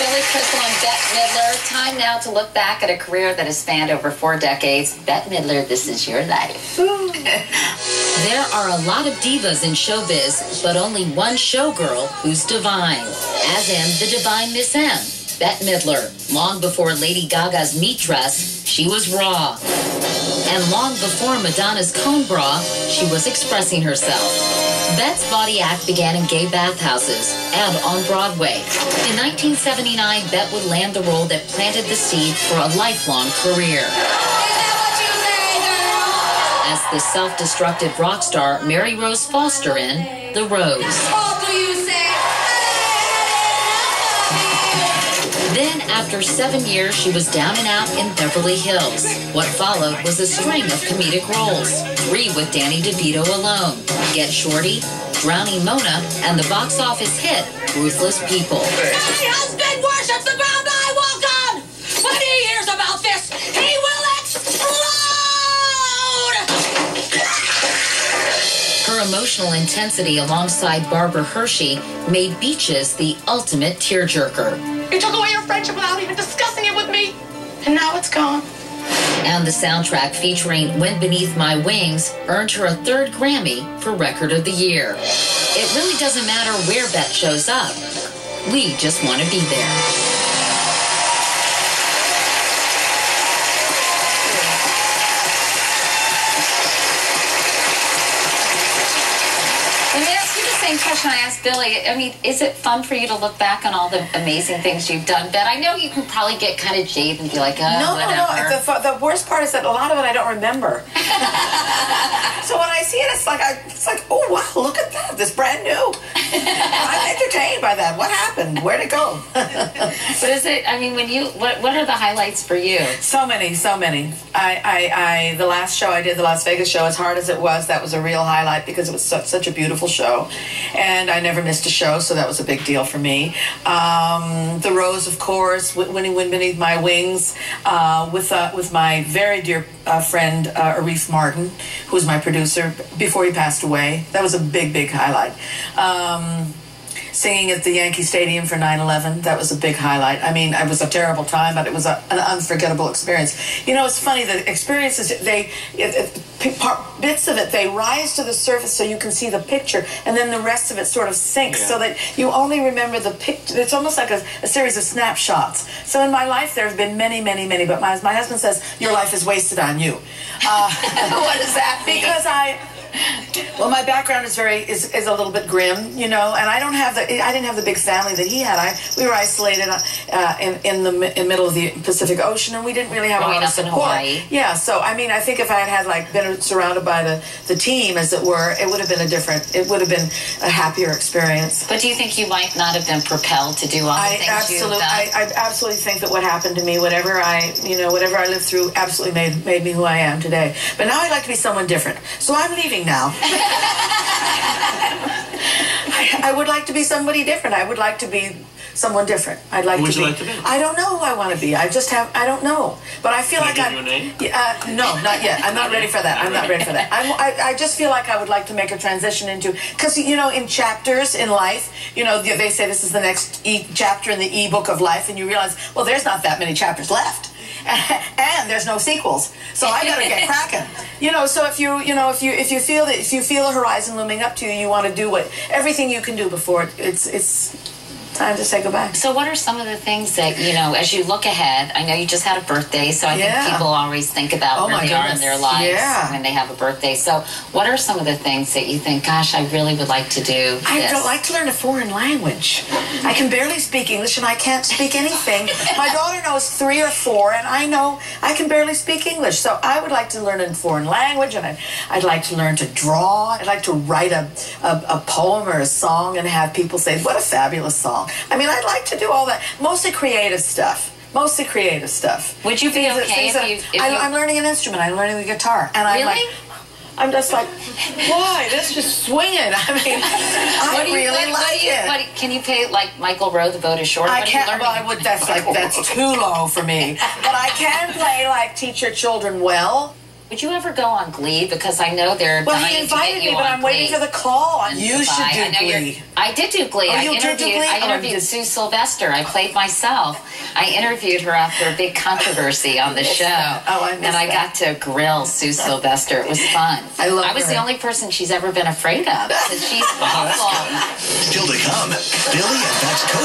Billy Crystal and Bette Midler. Time now to look back at a career that has spanned over 4 decades. Bette Midler, this is your life. There are a lot of divas in showbiz, but only one showgirl who's divine. As in the divine Miss M, Bette Midler. Long before Lady Gaga's meat dress, she was raw. And long before Madonna's cone bra, she was expressing herself. Bette's body act began in gay bathhouses and on Broadway. In 1979, Bette would land the role that planted the seed for a lifelong career. As the self-destructive rock star Mary Rose Foster in The Rose. Then, after 7 years, she was down and out in Beverly Hills. What followed was a string of comedic roles, 3 with Danny DeVito alone. Get Shorty, Drowning Mona, and the box office hit, Ruthless People. My husband worships the ground I walk on! When he hears about this, he will explode! Her emotional intensity alongside Barbara Hershey made Beaches the ultimate tearjerker. You took away your friendship without even discussing it with me, and now it's gone. And the soundtrack featuring Wind Beneath My Wings earned her a 3rd Grammy for Record of the Year. It really doesn't matter where Bette shows up. We just want to be there. Let me ask you the same question I asked Billy. I mean, is it fun for you to look back on all the amazing things you've done? Bette, I know you can probably get kind of jaded and be like, oh, whatever. No. The worst part is that a lot of it I don't remember. So when I see it, it's like, oh, wow, look at that. This brand new. I'm entertained by that. What happened? Where'd it go? But is it, I mean, when you, what are the highlights for you? So many. The last show I did, the Las Vegas show, as hard as it was, that was a real highlight because it was such a beautiful show. And I never missed a show, so that was a big deal for me. The Rose, of course, winning Wind Beneath My Wings, with my very dear friend, Arif Martin, who was my producer before he passed away. That was a big highlight. Singing at the Yankee Stadium for 9/11, that was a big highlight. I mean, it was a terrible time, but it was an unforgettable experience. You know, it's funny, the experiences, bits of it, they rise to the surface so you can see the picture, and then the rest of it sort of sinks so that you only remember the picture. It's almost like a series of snapshots. So in my life, there have been many, but my husband says, your life is wasted on you. What does that mean? Because well, my background is is a little bit grim, you know, and I didn't have the big family that he had. We were isolated in the middle of the Pacific Ocean, and we didn't really have a lot of support. Hawaii. Yeah, so I mean, I think if I had been surrounded by the team, as it were, it would have been it would have been a happier experience. But do you think you might not have been propelled to do all the things you've done? I absolutely think that what happened to me, whatever I lived through, absolutely made me who I am today. But now I'd like to be someone different. So I'm leaving now. I would like to be somebody different. I would like to be someone different. I'd like Who to would you like to be? I don't know who I want to be. I don't know. But I feel Can like I give you a name? No, not yet. I'm not ready for that. I'm not ready for that. I just feel like I would like to make a transition into, because you know, in chapters in life, you know, they say this is the next chapter in the e-book of life, and you realize, well, there's not that many chapters left. And there's no sequels, so I gotta get cracking. You know, so if you feel a horizon looming up to you, you want to do everything you can do before it's time to say goodbye. So what are some of the things that, you know, as you look ahead, I know you just had a birthday, so I think people always think about where they are in their lives when they have a birthday. So what are some of the things that you think, gosh, I really would like to do? I'd like to learn a foreign language. I can barely speak English, and I can't speak anything. My daughter knows 3 or 4, and I know I can barely speak English. So I would like to learn a foreign language, and I'd like to learn to draw. I'd like to write a poem or a song and have people say, what a fabulous song. I mean, I'd like to do all that. Mostly creative stuff. Would you be okay if you... I'm learning an instrument. I'm learning the guitar. And I'm just like, why? Let's just swing it. I mean, I really like it. Can you play like Michael Rowe, The Boat Is Short? I can't. Well, I would. That's too low for me. But I can play like Teach Your Children Well. Would you ever go on Glee? Because I know they're dying to get you on Glee. Well, he invited me, but I'm waiting for the call. You should do Glee. I did do Glee. Oh, I you did do Glee? I interviewed Sue Sylvester. I played myself. I interviewed her after a big controversy on the show. And I got to grill Sue Sylvester. It was fun. I was the only person she's ever been afraid of because she's awful. Still to come, Billy and Bette's co